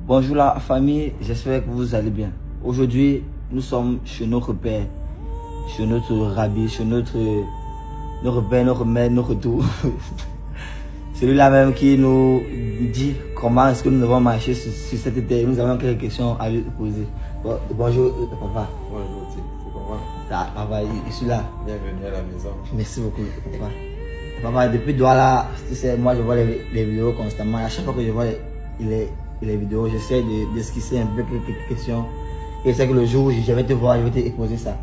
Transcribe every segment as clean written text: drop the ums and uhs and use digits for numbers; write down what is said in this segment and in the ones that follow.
Bonjour la famille, j'espère que vous allez bien. Aujourd'hui, nous sommes chez notre père, chez notre rabbi, chez notre père, notre mère, notre tout. Celui-là même qui nous dit comment est-ce que nous devons marcher sur cette terre. Nous avons quelques questions à lui poser. Bonjour papa. Bonjour, c'est comment? Papa, je suis là. Bienvenue à la maison. Merci beaucoup papa. Papa, depuis Douala, tu sais, moi je vois les vidéos constamment. À chaque fois que je vois les vidéos, j'essaie d'esquisser un peu quelques questions. Et c'est que le jour où je vais te voir, je vais te poser ça.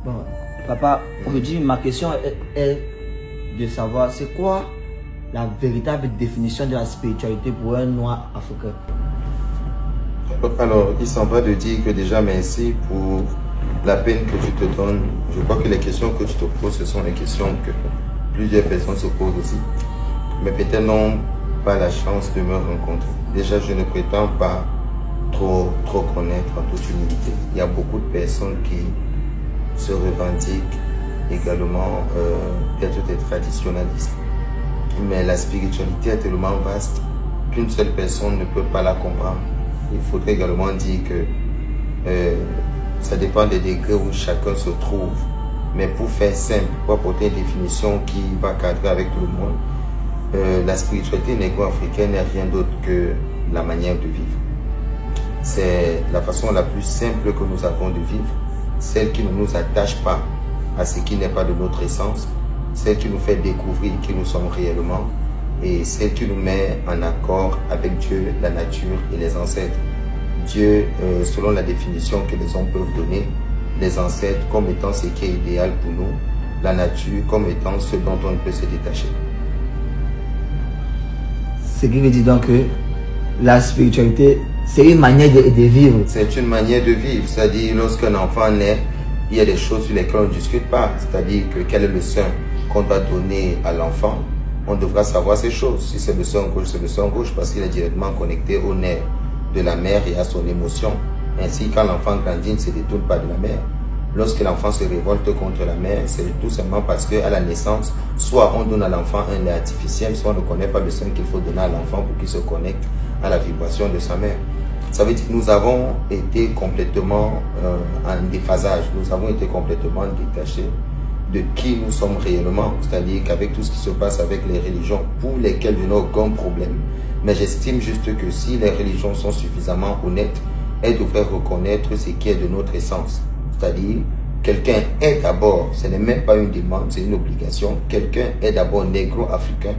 Bon, papa, aujourd'hui, ma question est de savoir c'est quoi la véritable définition de la spiritualité pour un noir africain. Alors, il s'en va de dire que déjà merci pour la peine que tu te donnes. Je crois que les questions que tu te poses, ce sont les questions que plusieurs personnes se posent aussi. Mais peut-être n'ont pas la chance de me rencontrer. Déjà, je ne prétends pas trop connaître en toute humilité. Il y a beaucoup de personnes qui se revendiquent également d'être des traditionnalistes. Mais la spiritualité est tellement vaste qu'une seule personne ne peut pas la comprendre. Il faudrait également dire que ça dépend des degrés où chacun se trouve. Mais pour faire simple, pour apporter une définition qui va cadrer avec tout le monde, la spiritualité négro-africaine n'est rien d'autre que la manière de vivre. C'est la façon la plus simple que nous avons de vivre, celle qui ne nous attache pas à ce qui n'est pas de notre essence, celle qui nous fait découvrir qui nous sommes réellement et celle qui nous met en accord avec Dieu, la nature et les ancêtres. Dieu, selon la définition que les hommes peuvent donner, les ancêtres comme étant ce qui est idéal pour nous, la nature comme étant ce dont on ne peut se détacher. Ce qui veut dire donc que la spiritualité, c'est une manière de vivre. C'est une manière de vivre, c'est-à-dire lorsqu'un enfant naît, il y a des choses sur lesquelles on ne discute pas, c'est-à-dire que quel est le sein qu'on doit donner à l'enfant, on devra savoir ces choses. Si c'est le sein gauche, c'est le sein gauche parce qu'il est directement connecté au nerf de la mère et à son émotion. Ainsi, quand l'enfant grandit, il ne se détourne pas de la mère. Lorsque l'enfant se révolte contre la mère, c'est tout simplement parce qu'à la naissance, soit on donne à l'enfant un lait artificiel, soit on ne connaît pas le sein qu'il faut donner à l'enfant pour qu'il se connecte à la vibration de sa mère. Ça veut dire que nous avons été complètement en déphasage, nous avons été complètement détachés de qui nous sommes réellement, c'est-à-dire qu'avec tout ce qui se passe avec les religions, pour lesquelles je n'ai aucun problème, mais j'estime juste que si les religions sont suffisamment honnêtes, elles devraient reconnaître ce qui est de notre essence. C'est-à-dire, quelqu'un est d'abord, ce n'est même pas une demande, c'est une obligation, quelqu'un est d'abord négro-africain,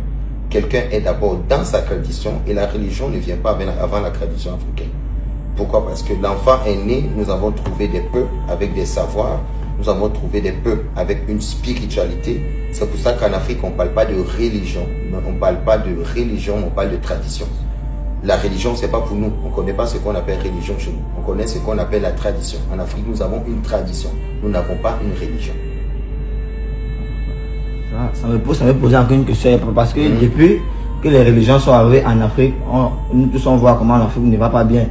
quelqu'un est d'abord dans sa tradition et la religion ne vient pas avant la tradition africaine. Pourquoi? Parce que l'enfant est né, nous avons trouvé des peuples avec des savoirs, nous avons trouvé des peuples avec une spiritualité. C'est pour ça qu'en Afrique, on ne parle pas de religion, on ne parle pas de religion, on parle de tradition. La religion, ce n'est pas pour nous. On ne connaît pas ce qu'on appelle religion chez nous. On connaît ce qu'on appelle la tradition. En Afrique, nous avons une tradition. Nous n'avons pas une religion. Ça me pose encore une question. Parce que depuis que les religions sont arrivées en Afrique, nous tous on voit comment l'Afrique ne va pas bien.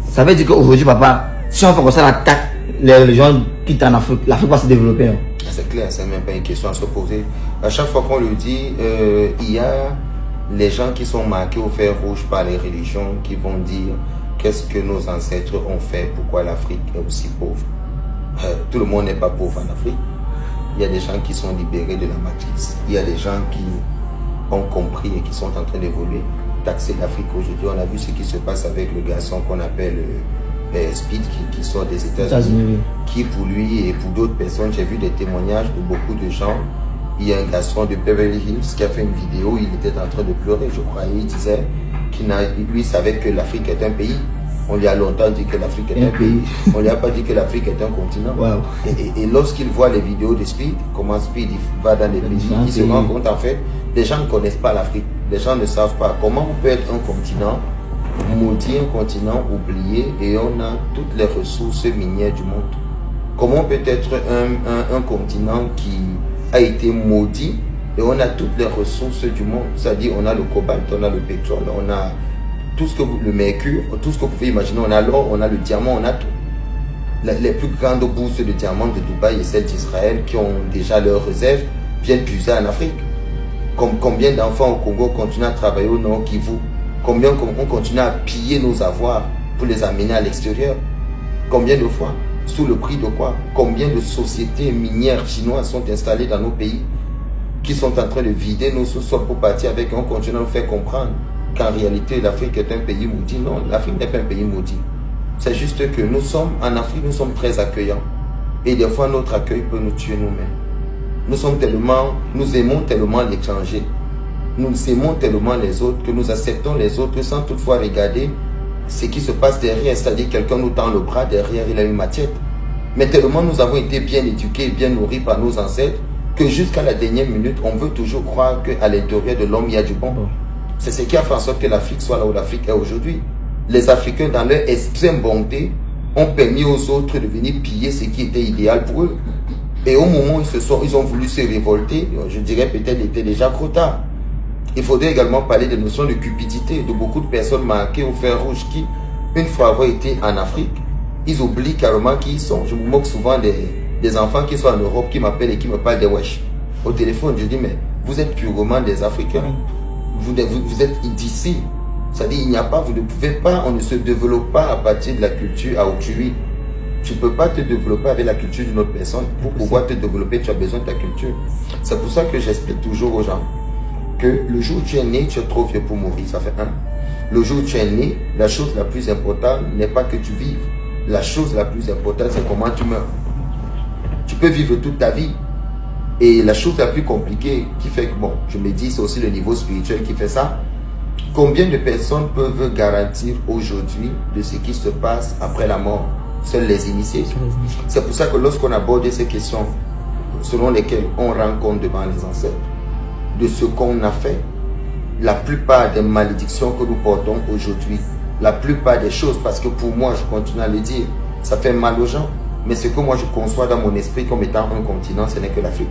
Ça veut dire qu'aujourd'hui, papa, si on fait comme ça l'attaque, les religions quittent en Afrique, l'Afrique va se développer. Hein. C'est clair, c'est même pas une question à se poser. À chaque fois qu'on le dit, il y a les gens qui sont marqués au fer rouge par les religions qui vont dire qu'est-ce que nos ancêtres ont fait, pourquoi l'Afrique est aussi pauvre. Tout le monde n'est pas pauvre en Afrique. Il y a des gens qui sont libérés de la matrice. Il y a des gens qui ont compris et qui sont en train d'évoluer. Taxer l'Afrique aujourd'hui, on a vu ce qui se passe avec le garçon qu'on appelle Speed qui sort des États-Unis, qui pour lui et pour d'autres personnes, j'ai vu des témoignages de beaucoup de gens. Il y a un garçon de Beverly Hills qui a fait une vidéo, il était en train de pleurer, je crois, et il disait qu'il lui savait que l'Afrique est un pays. On lui a longtemps dit que l'Afrique est un pays. On lui a pas dit que l'Afrique est un continent. Wow. Et lorsqu'il voit les vidéos de Speed, comment Speed il va dans les pays, il se rend compte en fait, les gens ne connaissent pas l'Afrique. Les gens ne savent pas comment on peut être un continent maudit, un continent oublié, et on a toutes les ressources minières du monde. Comment on peut être un continent qui a été maudit et on a toutes les ressources du monde, c'est-à-dire on a le cobalt, on a le pétrole, on a tout ce que le mercure, tout ce que vous pouvez imaginer, on a l'or, on a le diamant, on a tout. Les plus grandes bourses de diamants de Dubaï et celles d'Israël qui ont déjà leurs réserves viennent puiser en Afrique. Combien d'enfants au Congo continuent à travailler au Nord Kivu Combien on continue à piller nos avoirs pour les amener à l'extérieur? Combien de fois? Sous le prix de quoi? Combien de sociétés minières chinoises sont installées dans nos pays qui sont en train de vider nos sous-sols pour partir avec? On continue à nous faire comprendre qu'en réalité l'Afrique est un pays maudit. Non, l'Afrique n'est pas un pays maudit. C'est juste que nous sommes, en Afrique, nous sommes très accueillants. Et des fois, notre accueil peut nous tuer nous-mêmes. Nous aimons tellement l'étranger. Nous aimons tellement les autres que nous acceptons les autres sans toutefois regarder ce qui se passe derrière. C'est-à-dire quelqu'un nous tend le bras, derrière il a une machette. Mais tellement nous avons été bien éduqués, bien nourris par nos ancêtres que jusqu'à la dernière minute, on veut toujours croire qu'à l'intérieur de l'homme, il y a du bon. C'est ce qui a fait en sorte que l'Afrique soit là où l'Afrique est aujourd'hui. Les Africains, dans leur extrême bonté, ont permis aux autres de venir piller ce qui était idéal pour eux. Et au moment où ils ont voulu se révolter, je dirais peut-être qu'il était déjà trop tard. Il faudrait également parler des notions de cupidité, de beaucoup de personnes marquées au fer rouge qui, une fois avoir été en Afrique, ils oublient carrément qui ils sont. Je me moque souvent des enfants qui sont en Europe, qui m'appellent et qui me parlent des wesh. Au téléphone, je dis, mais vous êtes purement des Africains. Vous êtes d'ici. C'est-à-dire, il n'y a pas, vous ne pouvez pas, on ne se développe pas à partir de la culture à autrui. Tu ne peux pas te développer avec la culture d'une autre personne. Pour pouvoir te développer, tu as besoin de ta culture. C'est pour ça que j'explique toujours aux gens que le jour où tu es né, tu es trop vieux pour mourir. Ça fait un. Le jour où tu es né, la chose la plus importante n'est pas que tu vives. La chose la plus importante, c'est comment tu meurs. Tu peux vivre toute ta vie. Et la chose la plus compliquée qui fait que, bon, je me dis, c'est aussi le niveau spirituel qui fait ça. Combien de personnes peuvent garantir aujourd'hui de ce qui se passe après la mort? Seuls les initiés. C'est pour ça que lorsqu'on aborde ces questions selon lesquelles on rend compte devant les ancêtres de ce qu'on a fait, la plupart des malédictions que nous portons aujourd'hui, la plupart des choses, parce que pour moi, je continue à le dire, ça fait mal aux gens, mais ce que moi je conçois dans mon esprit comme étant un continent, ce n'est que l'Afrique.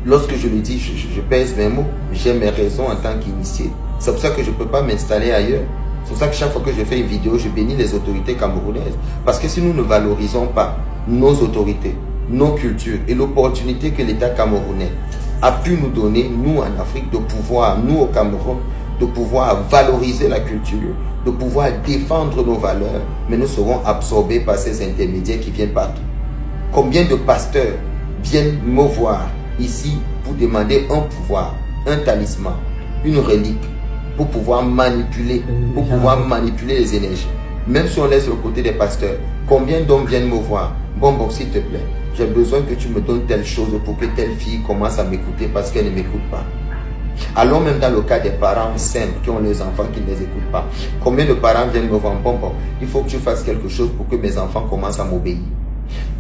Lorsque je le dis, je pèse mes mots, j'ai mes raisons en tant qu'initié. C'est pour ça que je ne peux pas m'installer ailleurs. C'est pour ça que chaque fois que je fais une vidéo, je bénis les autorités camerounaises. Parce que si nous ne valorisons pas nos autorités, nos cultures et l'opportunité que l'État camerounais a pu nous donner, nous en Afrique, de pouvoir, nous au Cameroun, de pouvoir valoriser la culture, de pouvoir défendre nos valeurs, mais nous serons absorbés par ces intermédiaires qui viennent partout. Combien de pasteurs viennent me voir ici pour demander un pouvoir, un talisman, une relique, pour pouvoir manipuler, les énergies. Même si on laisse le côté des pasteurs, combien d'hommes viennent me voir? Bon, s'il te plaît, j'ai besoin que tu me donnes telle chose pour que telle fille commence à m'écouter parce qu'elle ne m'écoute pas. Alors même dans le cas des parents simples qui ont les enfants qui ne les écoutent pas, combien de parents viennent me voir? Bon, il faut que tu fasses quelque chose pour que mes enfants commencent à m'obéir.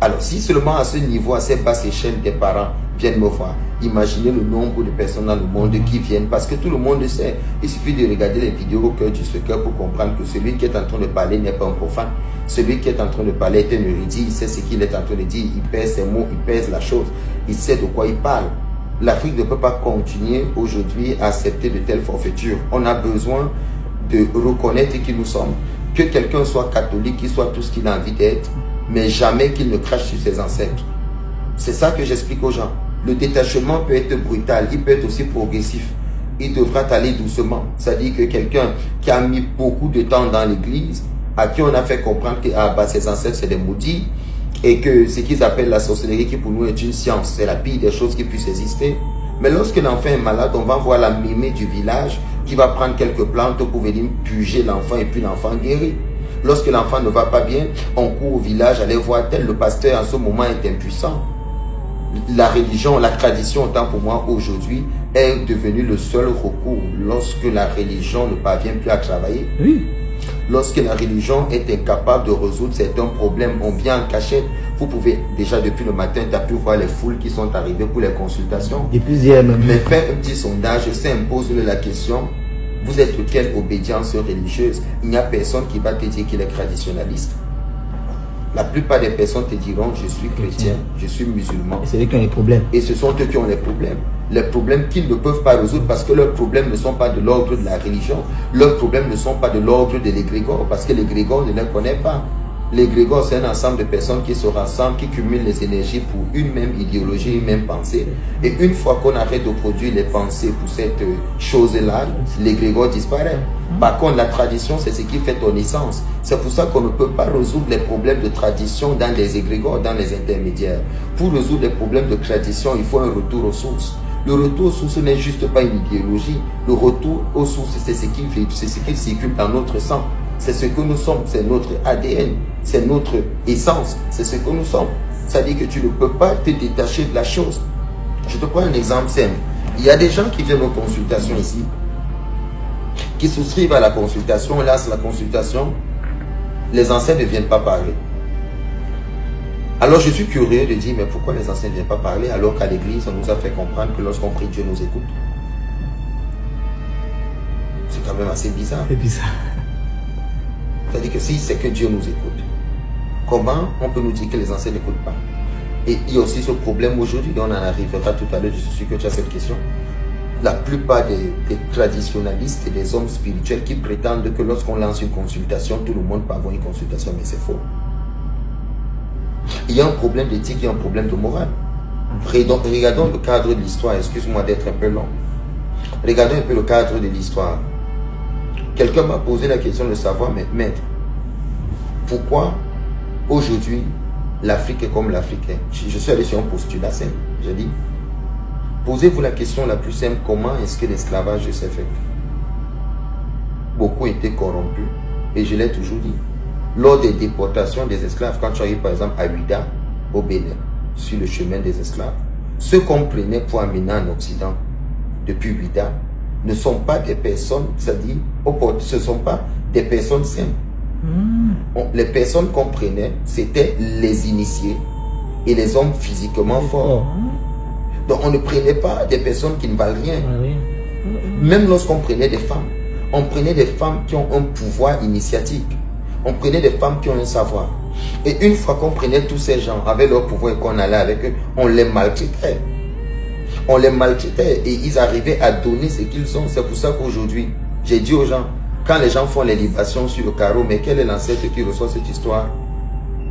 Alors si seulement à ce niveau, à cette basse échelle des parents viennent me voir, imaginez le nombre de personnes dans le monde qui viennent, parce que tout le monde le sait. Il suffit de regarder les vidéos au cœur du secret pour comprendre que celui qui est en train de parler n'est pas un profane. Celui qui est en train de parler est un érudit, il sait ce qu'il est en train de dire, il pèse ses mots, il pèse la chose, il sait de quoi il parle. L'Afrique ne peut pas continuer aujourd'hui à accepter de telles forfaitures. On a besoin de reconnaître qui nous sommes, que quelqu'un soit catholique, qu'il soit tout ce qu'il a envie d'être, mais jamais qu'il ne crache sur ses ancêtres. C'est ça que j'explique aux gens. Le détachement peut être brutal, il peut être aussi progressif. Il devra aller doucement. C'est-à-dire que quelqu'un qui a mis beaucoup de temps dans l'église, à qui on a fait comprendre que ses ancêtres c'est des maudits, et que ce qu'ils appellent la sorcellerie, qui pour nous est une science, c'est la pire des choses qui puissent exister. Mais lorsque l'enfant est malade, on va voir la mémé du village qui va prendre quelques plantes pour venir puger l'enfant et puis l'enfant guérit. Lorsque l'enfant ne va pas bien, on court au village, aller voir tel, le pasteur en ce moment est impuissant. La religion, la tradition, autant pour moi aujourd'hui, est devenue le seul recours lorsque la religion ne parvient plus à travailler. Oui. Lorsque la religion est incapable de résoudre certains problèmes, on vient en cachette. Vous pouvez déjà depuis le matin, tu as pu voir les foules qui sont arrivées pour les consultations. Et plusieurs même. Mais fais un petit sondage, s'impose la question. Vous êtes de quelle obédience religieuse? Il n'y a personne qui va te dire qu'il est traditionnaliste. La plupart des personnes te diront, je suis chrétien, je suis musulman. Et c'est eux qui ont les problèmes. Et ce sont eux qui ont les problèmes. Les problèmes qu'ils ne peuvent pas résoudre parce que leurs problèmes ne sont pas de l'ordre de la religion. Leurs problèmes ne sont pas de l'ordre de l'égrégore parce que l'égrégore ne les connaît pas. L'égrégore, c'est un ensemble de personnes qui se rassemblent, qui cumulent les énergies pour une même idéologie, une même pensée. Et une fois qu'on arrête de produire les pensées pour cette chose-là, l'égrégore disparaît. Par contre, la tradition, c'est ce qui fait ton essence. C'est pour ça qu'on ne peut pas résoudre les problèmes de tradition dans les égrégores, dans les intermédiaires. Pour résoudre les problèmes de tradition, il faut un retour aux sources. Le retour aux sources n'est juste pas une idéologie. Le retour aux sources, c'est ce qui circule dans notre sang. C'est ce que nous sommes, c'est notre ADN, c'est notre essence, c'est ce que nous sommes. Ça dit que tu ne peux pas te détacher de la chose. Je te prends un exemple simple. Il y a des gens qui viennent aux consultations ici, qui souscrivent à la consultation, lancent la consultation, les anciens ne viennent pas parler. Alors je suis curieux de dire, mais pourquoi les anciens ne viennent pas parler alors qu'à l'église, on nous a fait comprendre que lorsqu'on prie, Dieu nous écoute. C'est quand même assez bizarre. C'est bizarre. C'est-à-dire que si c'est que Dieu nous écoute, comment on peut nous dire que les anciens n'écoutent pas? Et il y a aussi ce problème aujourd'hui, on en arrivera tout à l'heure, je suis sûr que tu as cette question. La plupart des traditionalistes et des hommes spirituels qui prétendent que lorsqu'on lance une consultation, tout le monde peut avoir une consultation, mais c'est faux. Il y a un problème d'éthique, il y a un problème de morale. Regardons le cadre de l'histoire, excuse-moi d'être un peu long. Regardons un peu le cadre de l'histoire. Quelqu'un m'a posé la question de savoir, mais maître, pourquoi aujourd'hui l'Afrique est comme l'Afrique est? Je suis allé sur un postulat simple. J'ai dit, posez-vous la question la plus simple, comment est-ce que l'esclavage s'est fait? Beaucoup étaient corrompus, et je l'ai toujours dit. Lors des déportations des esclaves, quand tu arrives par exemple à Ouida, au Bénin, sur le chemin des esclaves, ceux qu'on prenait pour amener en Occident depuis Ouida ne sont pas des personnes, c'est-à-dire, ce ne sont pas des personnes simples. Les personnes qu'on prenait, c'était les initiés et les hommes physiquement forts. Donc on ne prenait pas des personnes qui ne valent rien. Même lorsqu'on prenait des femmes, on prenait des femmes qui ont un pouvoir initiatique. On prenait des femmes qui ont un savoir. Et une fois qu'on prenait tous ces gens avec leur pouvoir et qu'on allait avec eux, on les maltraitait. On les maltraitait et ils arrivaient à donner ce qu'ils ont. C'est pour ça qu'aujourd'hui, j'ai dit aux gens, quand les gens font les libations sur le carreau, mais quel est l'ancêtre qui reçoit cette histoire?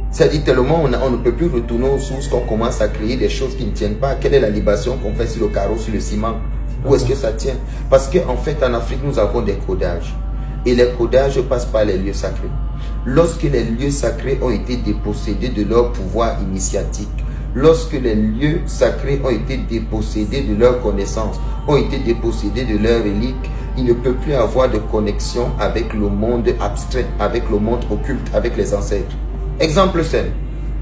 C'est-à-dire tellement on ne peut plus retourner aux sources qu'on commence à créer des choses qui ne tiennent pas. Quelle est la libation qu'on fait sur le carreau, sur le ciment? Où est-ce que ça tient? Parce qu'en fait, en Afrique, nous avons des codages. Et les codages passent par les lieux sacrés. Lorsque les lieux sacrés ont été dépossédés de leur pouvoir initiatique, lorsque les lieux sacrés ont été dépossédés de leur connaissance, ont été dépossédés de leur relique, il ne peut plus avoir de connexion avec le monde abstrait, avec le monde occulte, avec les ancêtres. Exemple simple,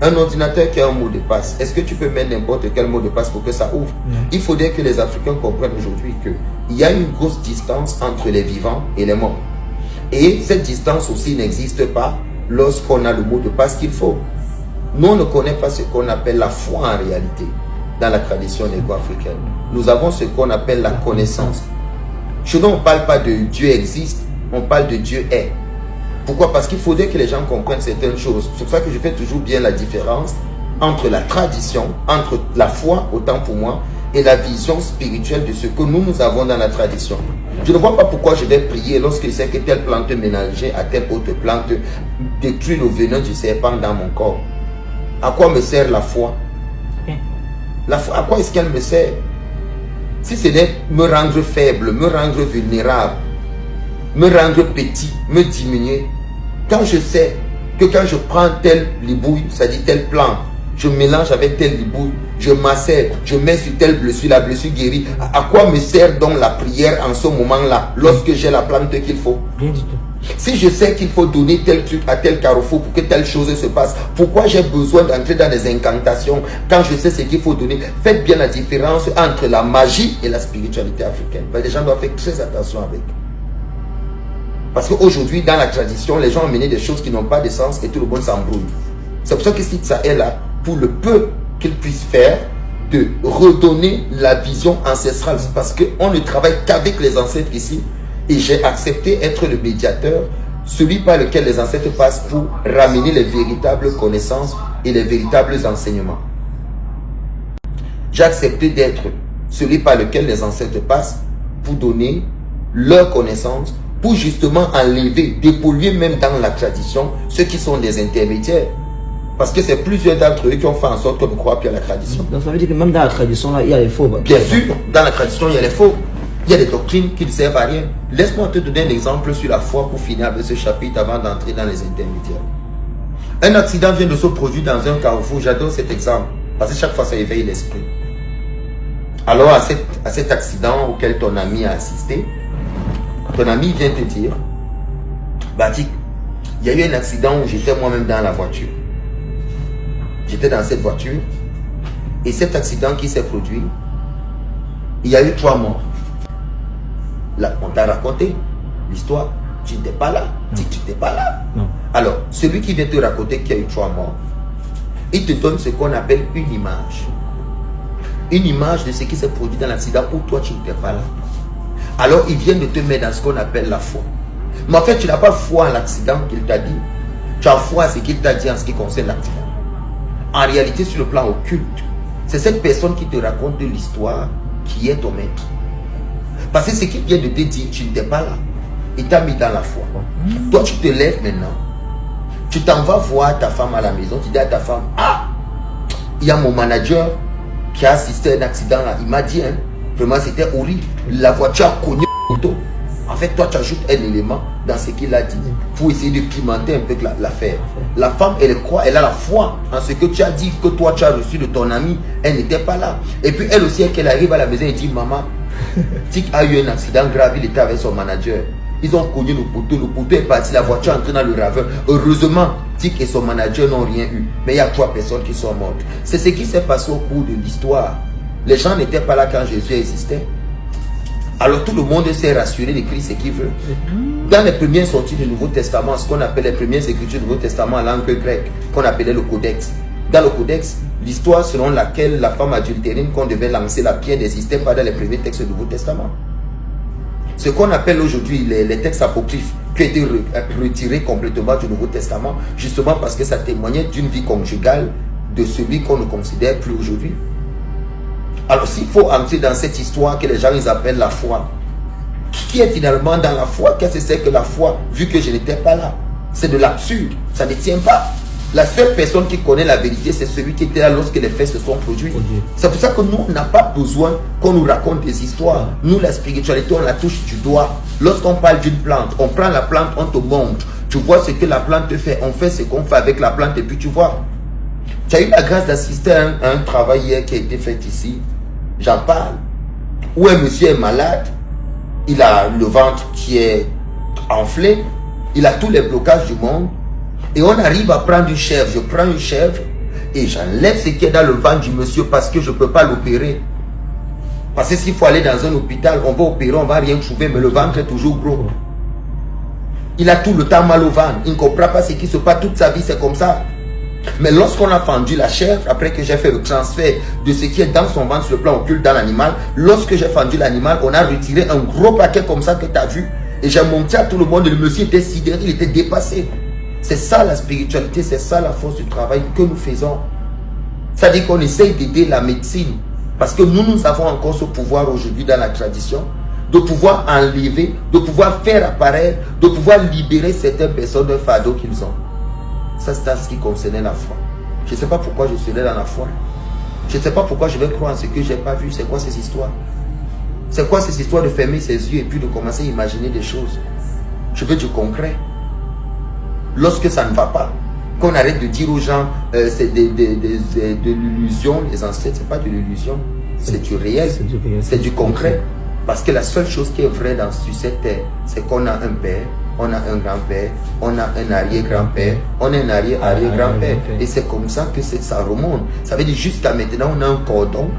un ordinateur qui a un mot de passe, est-ce que tu peux mettre n'importe quel mot de passe pour que ça ouvre? Il faudrait que les Africains comprennent aujourd'hui qu'il y a une grosse distance entre les vivants et les morts. Et cette distance aussi n'existe pas lorsqu'on a le mot de passe qu'il faut. Nous, on ne connaît pas ce qu'on appelle la foi en réalité dans la tradition négo-africaine. Nous avons ce qu'on appelle la connaissance. Chez nous, on ne parle pas de Dieu existe, on parle de Dieu est. Pourquoi? Parce qu'il faudrait que les gens comprennent certaines choses. C'est pour ça que je fais toujours bien la différence entre la tradition, entre la foi, autant pour moi, et la vision spirituelle de ce que nous avons dans la tradition. Je ne vois pas pourquoi je vais prier lorsque je sais que telle plante mélangée à telle autre plante détruit le venin du serpent dans mon corps. À quoi me sert la foi? La foi, à quoi est-ce qu'elle me sert? Si ce n'est me rendre faible, me rendre vulnérable, me rendre petit, me diminuer. Quand je sais que quand je prends telle libouille, ça dit telle plante, je mélange avec telle libouille, je macère, je mets sur telle blessure, la blessure guérit. À quoi me sert donc la prière en ce moment-là, lorsque j'ai la plante qu'il faut? Rien du tout. Si je sais qu'il faut donner tel truc à tel carrefour pour que telle chose se passe, pourquoi j'ai besoin d'entrer dans des incantations quand je sais ce qu'il faut donner? Faites bien la différence entre la magie et la spiritualité africaine. Les gens doivent faire très attention avec. Parce qu'aujourd'hui, dans la tradition, les gens ont mené des choses qui n'ont pas de sens et tout le monde s'embrouille. C'est pour ça que si ça est là, pour le peu qu'ils puissent faire, de redonner la vision ancestrale. Parce qu'on ne travaille qu'avec les ancêtres ici. Et j'ai accepté être le médiateur, celui par lequel les ancêtres passent pour ramener les véritables connaissances et les véritables enseignements. J'ai accepté d'être celui par lequel les ancêtres passent pour donner leurs connaissances, pour justement enlever, dépolluer même dans la tradition ceux qui sont des intermédiaires. Parce que c'est plusieurs d'entre eux qui ont fait en sorte qu'on ne croit plus à la tradition. Donc ça veut dire que même dans la tradition, là, il y a les faux. Bien sûr, dans la tradition, il y a les faux. Il y a des doctrines qui ne servent à rien. Laisse-moi te donner un exemple sur la foi pour finir avec ce chapitre avant d'entrer dans les intermédiaires. Un accident vient de se produire dans un carrefour. J'adore cet exemple parce que chaque fois ça éveille l'esprit. Alors à cet accident auquel ton ami a assisté, ton ami vient te dire, Batik, il y a eu un accident où j'étais moi-même dans la voiture. J'étais dans cette voiture et cet accident qui s'est produit, il y a eu 3 morts. Là, on t'a raconté l'histoire. Tu n'étais pas là. Tu n'étais pas là. Non. Alors, celui qui vient te raconter qu'il y a eu 3 morts, il te donne ce qu'on appelle une image. Une image de ce qui s'est produit dans l'accident où toi tu n'étais pas là. Alors, il vient de te mettre dans ce qu'on appelle la foi. Mais en fait, tu n'as pas foi en l'accident qu'il t'a dit. Tu as foi en ce qu'il t'a dit en ce qui concerne l'accident. En réalité, sur le plan occulte, c'est cette personne qui te raconte de l'histoire qui est ton maître. Parce que ce qu'il vient de te dire, tu n'étais pas là. Il t'a mis dans la foi. Toi, tu te lèves maintenant. Tu t'en vas voir ta femme à la maison. Tu dis à ta femme, ah, il y a mon manager qui a assisté à un accident là. Il m'a dit, hein, vraiment c'était horrible. La voiture a cogné l'auto. En fait, toi, tu ajoutes un élément dans ce qu'il a dit pour essayer de pimenter un peu l'affaire. La femme, elle croit, elle a la foi en ce que tu as dit, que toi, tu as reçu de ton ami. Elle n'était pas là. Et puis, elle aussi, qu'elle arrive à la maison et dit, maman, Tic a eu un accident grave, il était avec son manager. Ils ont cogné le poteau est parti, la voiture est entrée dans le ravin. Heureusement, Tic et son manager n'ont rien eu. Mais il y a 3 personnes qui sont mortes. C'est ce qui s'est passé au cours de l'histoire. Les gens n'étaient pas là quand Jésus existait. Alors tout le monde s'est rassuré d'écrire ce qu'il veut. Dans les premières sorties du Nouveau Testament, ce qu'on appelle les premières écritures du Nouveau Testament en langue grecque, qu'on appelait le codex. Dans le codex, l'histoire selon laquelle la femme adultérine qu'on devait lancer la pierre n'existait pas dans les premiers textes du Nouveau Testament. Ce qu'on appelle aujourd'hui les textes apocryphes, qui ont été retirés complètement du Nouveau Testament, justement parce que ça témoignait d'une vie conjugale de celui qu'on ne considère plus aujourd'hui. Alors s'il faut entrer dans cette histoire que les gens ils appellent la foi, qui est finalement dans la foi? Qu'est-ce que c'est que la foi, vu que je n'étais pas là? C'est de l'absurde, ça ne tient pas. La seule personne qui connaît la vérité, c'est celui qui était là lorsque les faits se sont produits. C'est pour ça que nous, on n'a pas besoin qu'on nous raconte des histoires. Nous, la spiritualité, on la touche du doigt. Lorsqu'on parle d'une plante, on prend la plante, on te montre. Tu vois ce que la plante te fait. On fait ce qu'on fait avec la plante et puis tu vois. Tu as eu la grâce d'assister à un travail hier qui a été fait ici. J'en parle. Où un monsieur est malade. Il a le ventre qui est enflé. Il a tous les blocages du monde. Et on arrive à prendre une chèvre. Je prends une chèvre et j'enlève ce qui est dans le ventre du monsieur parce que je ne peux pas l'opérer. Parce que s'il faut aller dans un hôpital, on va opérer, on ne va rien trouver, mais le ventre est toujours gros. Il a tout le temps mal au ventre. Il ne comprend pas ce qui se passe. Toute sa vie, c'est comme ça. Mais lorsqu'on a fendu la chèvre, après que j'ai fait le transfert de ce qui est dans son ventre sur le plan occulte dans l'animal, lorsque j'ai fendu l'animal, on a retiré un gros paquet comme ça que tu as vu. Et j'ai montré à tout le monde, le monsieur était sidéré, il était dépassé. C'est ça la spiritualité, c'est ça la force du travail que nous faisons. C'est-à-dire qu'on essaye d'aider la médecine. Parce que nous avons encore ce pouvoir aujourd'hui dans la tradition, de pouvoir enlever, de pouvoir faire apparaître, de pouvoir libérer certaines personnes d'un fardeau qu'ils ont. Ça, c'est ce qui concernait la foi. Je ne sais pas pourquoi je serais dans la foi. Je ne sais pas pourquoi je vais croire en ce que je n'ai pas vu. C'est quoi ces histoires? C'est quoi ces histoires de fermer ses yeux et puis de commencer à imaginer des choses? Je veux du concret. Lorsque ça ne va pas, qu'on arrête de dire aux gens c'est de l'illusion, les ancêtres, c'est pas de l'illusion, c'est du réel, c'est du concret. Parce que la seule chose qui est vraie sur cette terre, c'est qu'on a un père, on a un grand-père, on a un arrière-grand-père, on a un arrière-arrière-grand-père. Et c'est comme ça que ça remonte. Ça veut dire jusqu'à maintenant, on a un cordon